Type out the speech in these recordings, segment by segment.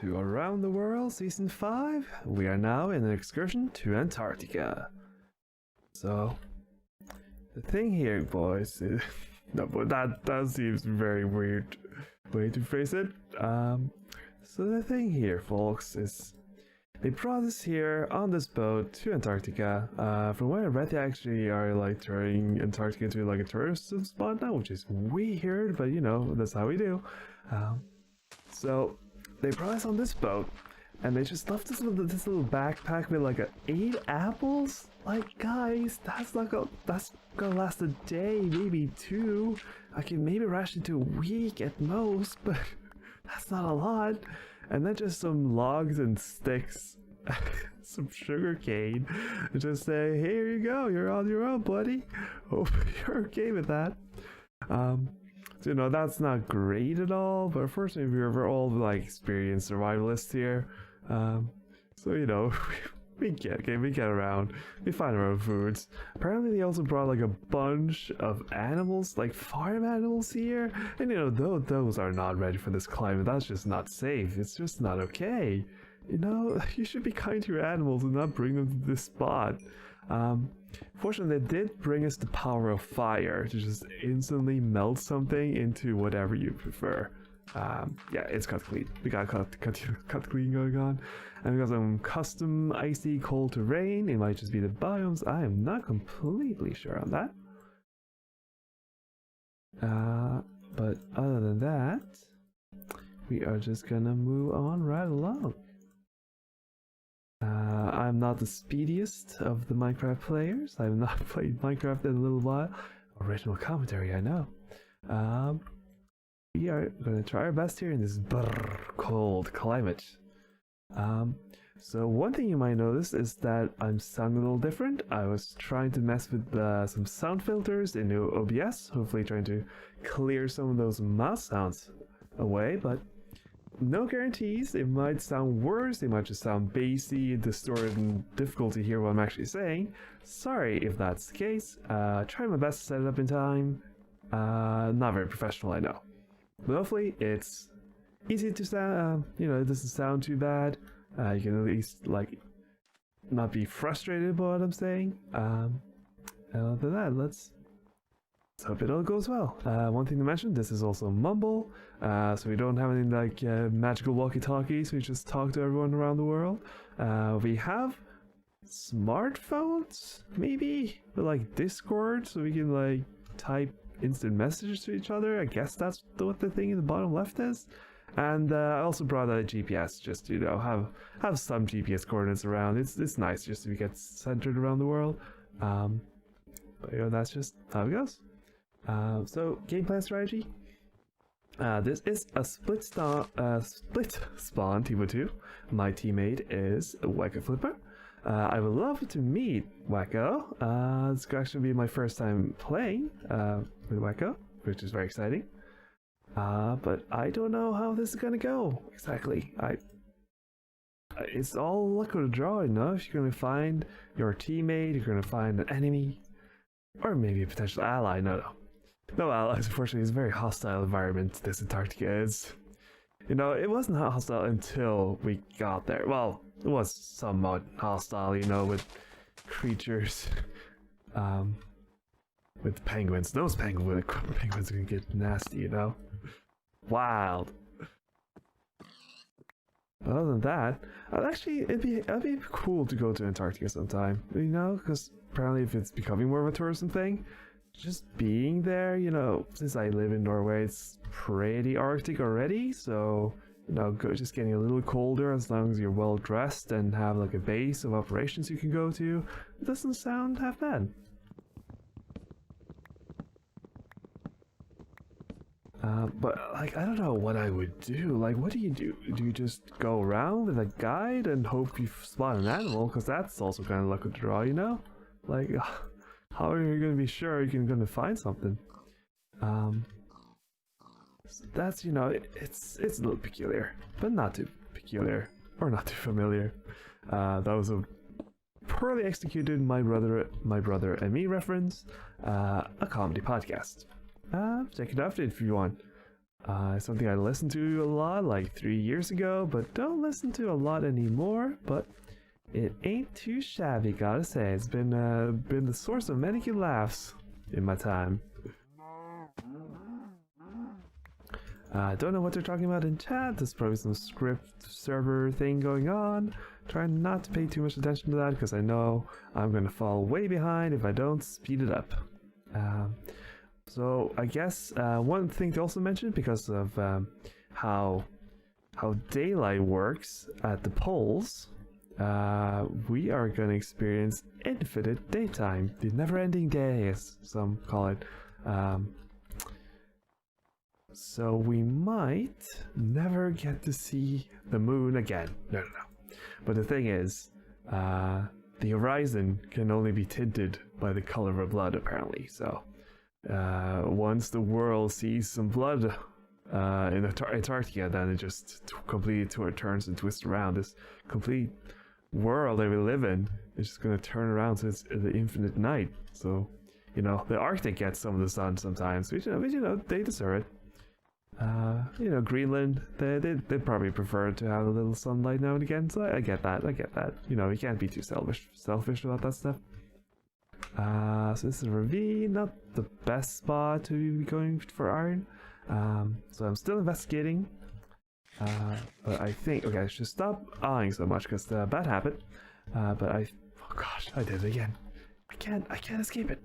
to Around the World Season 5. We are now in an excursion to Antarctica. So, the thing here, boys, is... no, but that seems very weird way to phrase it. So the thing here, folks, is they brought us here on this boat to Antarctica. From what I read, they actually are like turning Antarctica into like a tourist spot now, which is weird, but you know, that's how we do. So they brought us on this boat, and they just left us with this little backpack with like 8 apples. Like, guys, that's gonna last a day, maybe 2. I can maybe ration to a week at most, but that's not a lot. And then just some logs and sticks, some sugar cane, and just say, here you go, you're on your own, buddy. Hope you're okay with that. So, you know, that's not great at all, but unfortunately we're all like experienced survivalists here. So, you know, we get around, we find our own foods. Apparently they also brought like a bunch of animals, like farm animals here, and you know, those are not ready for this climate. That's just not safe. It's just not okay. You know, you should be kind to your animals and not bring them to this spot. Fortunately, they did bring us the power of fire to just instantly melt something into whatever you prefer. Yeah, it's cut clean. We got cut clean going on. And we got some custom icy cold terrain. It might just be the biomes. I am not completely sure on that. But other than that, we are just gonna move on right along. I'm not the speediest of the Minecraft players. I have not played Minecraft in a little while. Original commentary, I know. We are going to try our best here in this cold climate. So one thing you might notice is that I'm sounding a little different. I was trying to mess with some sound filters in new OBS, hopefully trying to clear some of those mouse sounds away, but no guarantees. It might sound worse, it might just sound bassy, distorted, and difficult to hear what I'm actually saying. Sorry if that's the case. Try my best to set it up in time. Not very professional, I know. But hopefully it's easy to sound, you know, it doesn't sound too bad. You can at least, like, not be frustrated by what I'm saying. And other than that, let's hope it all goes well. One thing to mention, this is also Mumble, so we don't have any, like, magical walkie-talkies. We just talk to everyone around the world. We have smartphones, maybe, with, like, Discord, so we can, like, type instant messages to each other. I guess that's what the thing in the bottom left is. And I also brought a GPS just to, you know, have some GPS coordinates around. It's nice just to get centered around the world. But you know, that's just how it goes. So game plan strategy. This is a split spawn team of 2. My teammate is Wacko Flipper. I would love to meet Wacko. It's actually be my first time playing with Wacko, which is very exciting. But I don't know how this is gonna go exactly. It's all luck of the draw, you know. If you're gonna find your teammate, you're gonna find an enemy, or maybe a potential ally. No allies. Unfortunately, it's a very hostile environment. This Antarctica is. You know, it wasn't hostile until we got there. Well, it was somewhat hostile, you know, with creatures, with penguins. Those penguins can get nasty, you know. Wild. But other than that, it'd be cool to go to Antarctica sometime, you know, because apparently if it's becoming more of a tourism thing, just being there, you know, since I live in Norway, it's pretty Arctic already, so, you know, just getting a little colder as long as you're well dressed and have like a base of operations you can go to, it doesn't sound half bad. But like, I don't know what I would do. Like, what do you do? Do you just go around with a guide and hope you spot an animal? Because that's also kind of luck of the draw, you know? Like, how are you going to be sure you're going to find something? So that's, you know, it's a little peculiar, but not too peculiar or not too familiar. That was a poorly executed my brother and me reference, a comedy podcast. Check it out if you want. Something I listened to a lot like 3 years ago, but don't listen to a lot anymore. But it ain't too shabby, gotta say. It's been the source of many good laughs in my time. Don't know what they're talking about in chat. There's probably some script server thing going on. Trying not to pay too much attention to that because I know I'm gonna fall way behind if I don't speed it up. So I guess one thing to also mention, because of how daylight works at the poles, we are gonna experience infinite daytime, the never-ending day, as some call it. So we might never get to see the moon again. No. But the thing is, the horizon can only be tinted by the color of blood, apparently. So once the world sees some blood in Antarctica, then it just completely turns and twists around. This complete world that we live in is just going to turn around to the infinite night. So, you know, the Arctic gets some of the sun sometimes, but you know, they deserve it. You know, Greenland, they probably prefer to have a little sunlight now and again, so I get that. You know, you can't be too selfish about that stuff. So this is a ravine, not the best spot to be going for iron. So I'm still investigating. But I think, okay, I should stop eyeing so much because the bad habit. But oh gosh, I did it again. I can't escape it.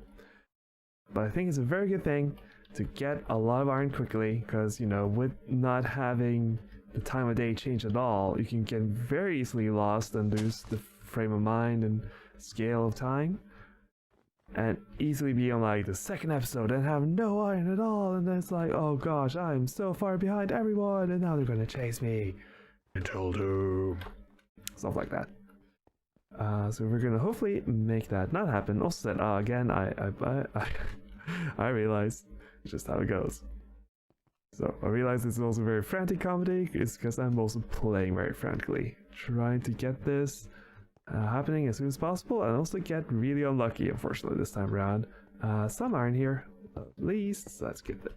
But I think it's a very good thing to get a lot of iron quickly, because, you know, with not having the time of day change at all, you can get very easily lost and lose the frame of mind and scale of time, and easily be on like the second episode and have no iron at all, and then it's like, oh gosh, I'm so far behind everyone, and now they're gonna chase me until doom. Stuff like that. So we're gonna hopefully make that not happen. Also, that again, I realized just how it goes. So I realize this is also very frantic comedy. It's because I'm also playing very frantically, trying to get this happening as soon as possible, and also get really unlucky, unfortunately, this time around. Some iron here, at least, so let's get it.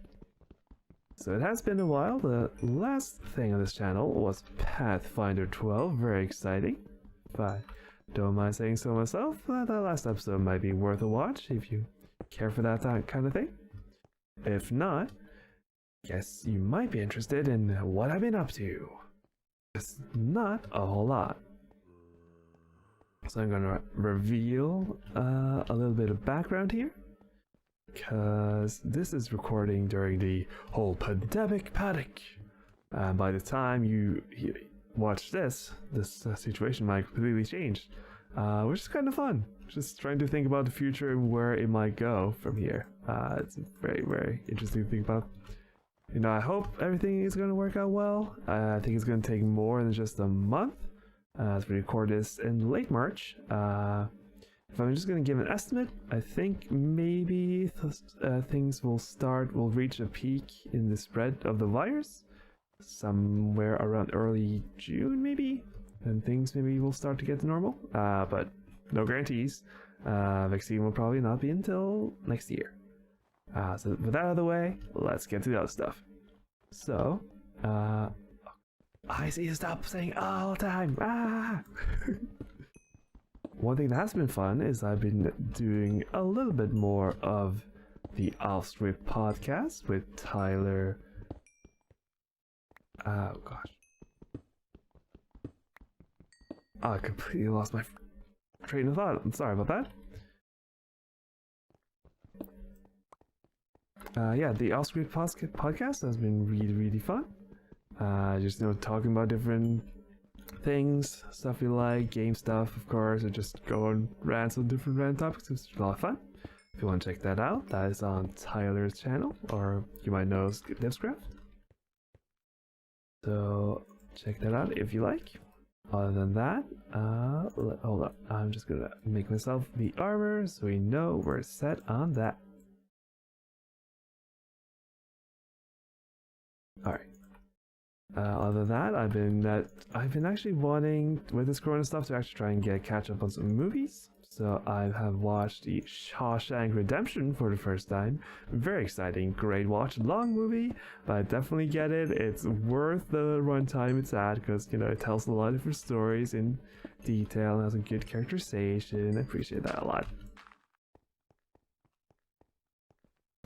So it has been a while. The last thing on this channel was Pathfinder 12, very exciting. If I don't mind saying so myself, that last episode might be worth a watch if you care for that kind of thing. If not, guess you might be interested in what I've been up to. It's not a whole lot. So I'm gonna reveal a little bit of background here, because this is recording during the whole pandemic panic. By the time you watch this situation might completely change, which is kind of fun. Just trying to think about the future and where it might go from here. It's very, very interesting to think about. You know, I hope everything is going to work out well. I think it's going to take more than just a month, as we record this in late March. If I'm just going to give an estimate, I think maybe things will reach a peak in the spread of the virus somewhere around early June, maybe, and things maybe will start to get to normal. But no guarantees. Vaccine will probably not be until next year. So with that out of the way, let's get to the other stuff. So, I see you stop saying all the time. One thing that has been fun is I've been doing a little bit more of the Off-Script podcast with Tyler. Oh gosh. I completely lost my train of thought. I'm sorry about that. Yeah, the Off-Script podcast has been really, really fun. Just, you know, talking about different things, stuff we like, game stuff, of course, or just go on rants on different random topics. It's a lot of fun. If you want to check that out, that is on Tyler's channel, or you might know Devscraft. So check that out if you like. Other than that, hold up. I'm just gonna make myself the armor so we know we're set on that. Alright. Other than that, I've been actually wanting, with this Corona stuff, to actually try and catch up on some movies. So I have watched the Shawshank Redemption for the first time. Very exciting, great watch, long movie, but I definitely get it. It's worth the runtime it's at because, you know, it tells a lot of different stories in detail and has a good characterization. I appreciate that a lot.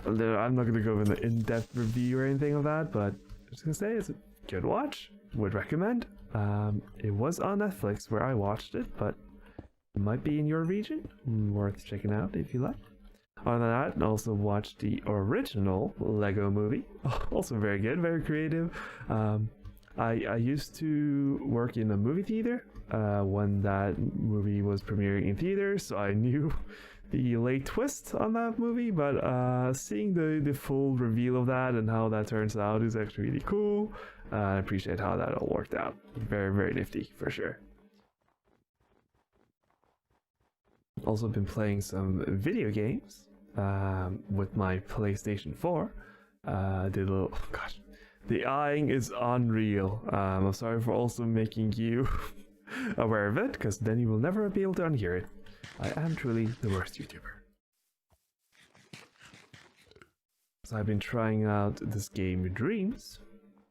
I'm not going to go into an in-depth review or anything of that, but I'm just going to say it's a good watch. Would recommend. It was on Netflix where I watched it, but it might be in your region. Worth checking out if you like. Other than that, I also watched the original Lego movie. Also very good, very creative. I used to work in a movie theater when that movie was premiering in theaters, so I knew the late twist on that movie, but seeing the full reveal of that and how that turns out is actually really cool. I appreciate how that all worked out. Very, very nifty for sure. Also been playing some video games with my PlayStation 4. Did a little, oh gosh, the eyeing is unreal. I'm sorry for also making you aware of it, because then you will never be able to unhear it. I am truly the worst YouTuber. So I've been trying out this game Dreams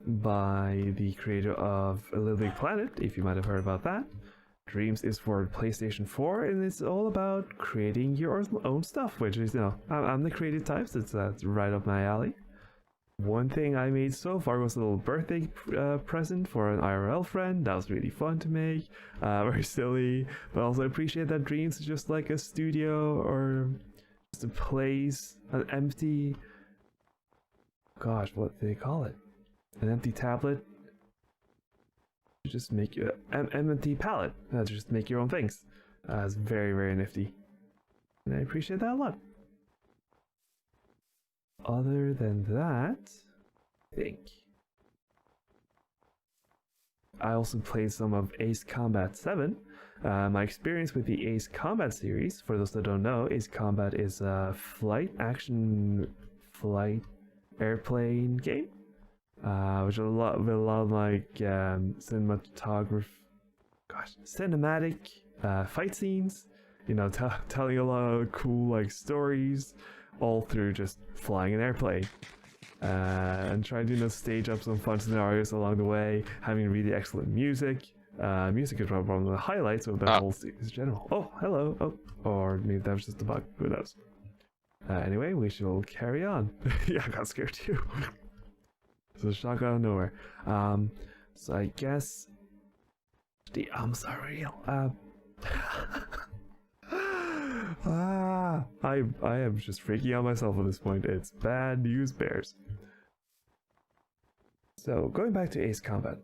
by the creator of A Little Big Planet, if you might have heard about that. Dreams is for PlayStation 4 and it's all about creating your own stuff, which is, you know, I'm the creative type, so that's right up my alley. One thing I made so far was a little birthday present for an IRL friend. That was really fun to make, very silly, but also appreciate that Dreams is just like a studio or just a place, an empty, gosh, what do they call it? An empty tablet. You just make an empty palette. Just make your own things. It's very, very nifty, and I appreciate that a lot. Other than that, I think I also played some of Ace Combat 7. My experience with the Ace Combat series, for those that don't know, Ace Combat is a flight airplane game, which a lot of like cinematic fight scenes. You know, telling a lot of cool like stories, all through just flying an airplane. And trying to, you know, stage up some fun scenarios along the way, having really excellent music. Music is probably one of the highlights of the whole series in general. Oh, hello. Oh, or maybe that was just a bug. Who knows? Anyway, we shall carry on. Yeah, I got scared too. So shock out of nowhere. So I guess the arms are real. I am just freaking out myself at this point. It's bad news bears. So going back to Ace Combat,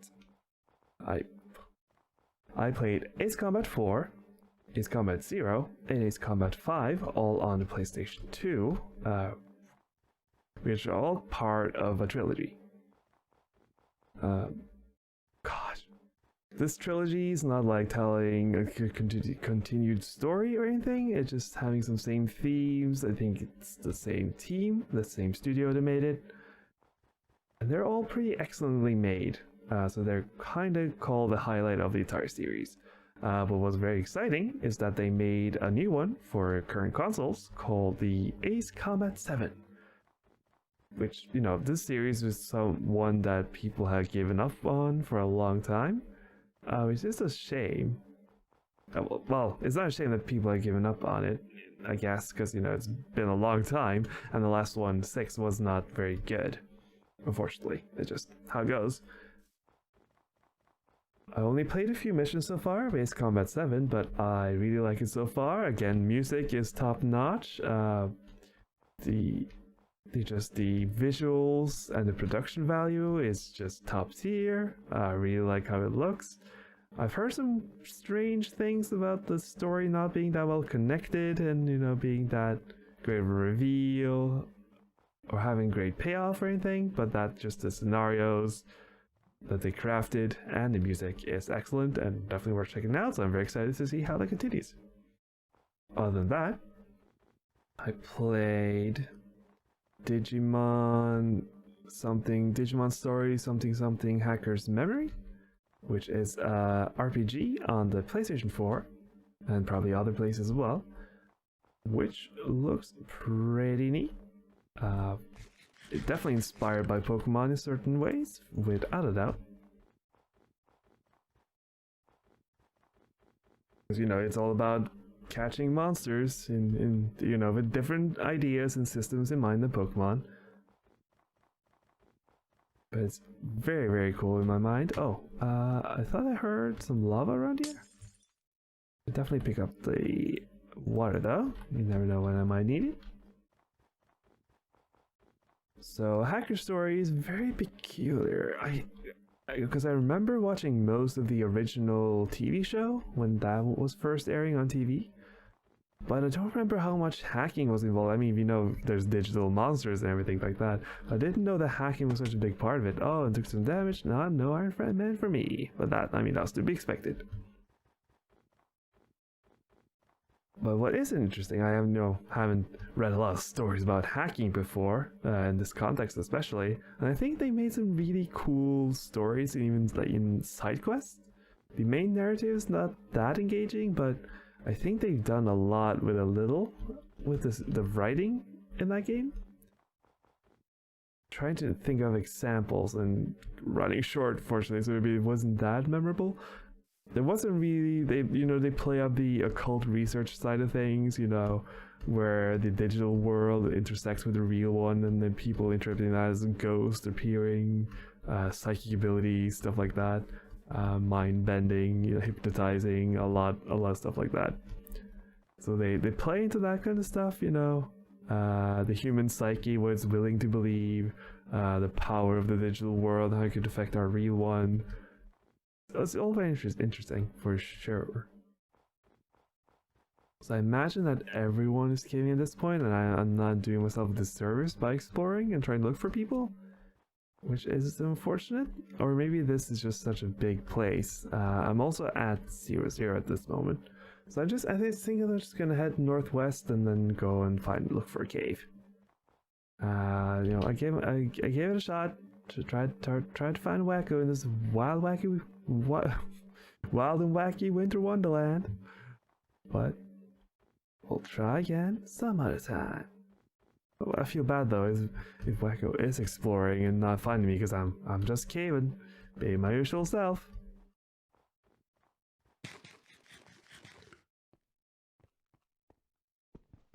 I played Ace Combat 4, Ace Combat 0, and Ace Combat 5, all on the PlayStation 2, which are all part of a trilogy. Gosh. This trilogy is not like telling a continued story or anything, it's just having some same themes. I think it's the same team, the same studio that made it. And they're all pretty excellently made, so they're kind of called the highlight of the entire series. But what's very exciting is that they made a new one for current consoles called the Ace Combat 7. Which, you know, this series is one that people have given up on for a long time. Which is a shame. Well, it's not a shame that people have given up on it, I guess, because, you know, it's been a long time, and the last one, 6, was not very good. Unfortunately, it's just how it goes. I only played a few missions so far of Ace Combat 7, but I really like it so far. Again, music is top notch. The visuals and the production value is just top tier. I really like how it looks. I've heard some strange things about the story not being that well connected and, you know, being that great of a reveal or having great payoff or anything, but that just the scenarios that they crafted and the music is excellent and definitely worth checking out, so I'm very excited to see how that continues. Other than that, I played Digimon Story something Hacker's Memory, which is a RPG on the PlayStation 4. and probably other places as well, which looks pretty neat. It's definitely inspired by Pokemon in certain ways, without a doubt. Because, you know, it's all about catching monsters in you know, with different ideas and systems in mind than Pokemon. But it's very, very cool in my mind. Oh, I thought I heard some lava around here. I'll definitely pick up the water though. You never know when I might need it. So Hacker Story is very peculiar. Because I remember watching most of the original TV show when that was first airing on TV. But I don't remember how much hacking was involved. I mean, you know, there's digital monsters and everything like that. I didn't know that hacking was such a big part of it. Oh, and took some damage. No Iron Friend Man for me. But that, I mean, that was to be expected. But what is interesting, I have, haven't read a lot of stories about hacking before, in this context especially, and I think they made some really cool stories, even like in side quests. The main narrative is not that engaging, but I think they've done a lot with a little, with the writing in that game. Trying to think of examples and running short, fortunately, so maybe it wasn't that memorable. There wasn't really, they play up the occult research side of things, you know, where the digital world intersects with the real one, and then people interpreting that as a ghost appearing, psychic abilities, stuff like that, mind bending, you know, hypnotizing, a lot of stuff like that. So they play into that kind of stuff, you know, the human psyche, what it's willing to believe, the power of the digital world, how it could affect our real one. It's all very interesting, for sure. So I imagine that everyone is caving at this point, and I'm not doing myself a disservice by exploring and trying to look for people, which is unfortunate. Or maybe this is just such a big place. I'm also at 0-0 at this moment, so I think I'm just gonna head northwest and then go and look for a cave. You know, I gave it a shot to try to find Wacko in this wild and wacky winter wonderland, but we'll try again some other time. What I feel bad though is if Wacko is exploring and not finding me, because I'm just caving, being my usual self.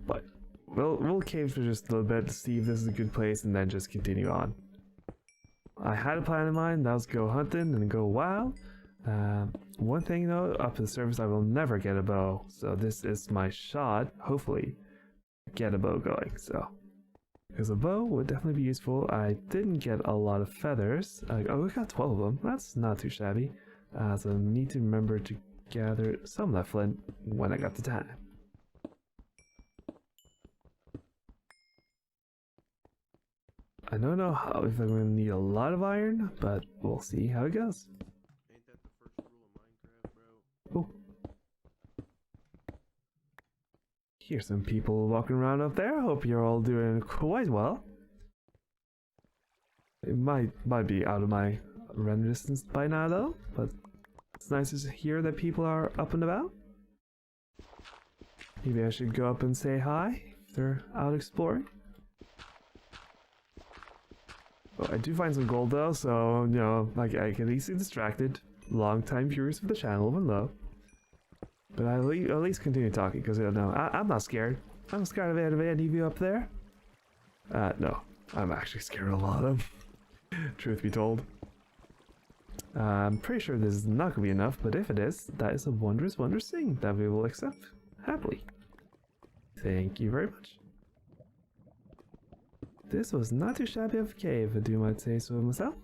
But we'll cave for just a little bit to see if this is a good place, and then just continue on. I had a plan in mind, that was go hunting and go wild. One thing though, up to the surface I will never get a bow, so this is my shot, hopefully, get a bow going, so. Because a bow would definitely be useful. I didn't get a lot of feathers. Oh, we got 12 of them, that's not too shabby. So I need to remember to gather some of that flint when I got the time. I don't know if I'm going to need a lot of iron, but we'll see how it goes. Ain't that the first rule of Minecraft, bro? Oh. Here's some people walking around up there. Hope you're all doing quite well. It might be out of my render distance by now though, but it's nice to hear that people are up and about. Maybe I should go up and say hi if they're out exploring. Well, I do find some gold though, so, you know, like, I get easily distracted. Long-time viewers of the channel will know. But I'll at least continue talking, because, you know, I'm not scared. I'm scared of any of you up there. No. I'm actually scared of a lot of them. Truth be told. I'm pretty sure this is not going to be enough, but if it is, that is a wondrous, wondrous thing that we will accept happily. Thank you very much. This was not too shabby of a cave, I do might say so myself.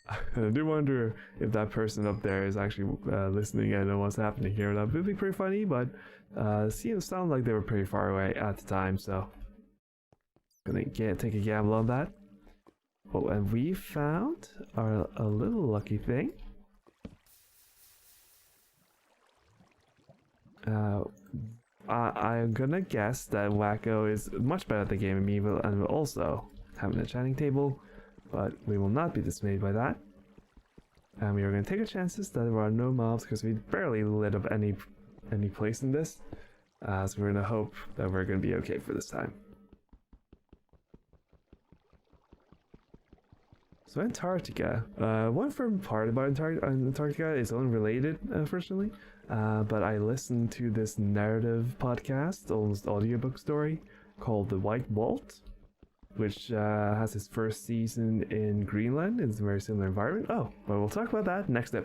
I do wonder if that person up there is actually listening in on what's happening here. That would be pretty funny, but sound like they were pretty far away at the time, so gonna take a gamble on that. Oh, and we found a little lucky thing. I'm gonna guess that Wacko is much better at the game than me, and will also have an enchanting table, but we will not be dismayed by that. And we are gonna take our chances that there are no mobs, because we barely lit up any any place in this. So we're gonna hope that we're gonna be okay for this time. So Antarctica. One fun part about Antarctica is unrelated, unfortunately. But I listened to this narrative podcast, almost audiobook story, called The White Vault, which has its first season in Greenland. It's a very similar environment. Oh, but we'll talk about that next episode.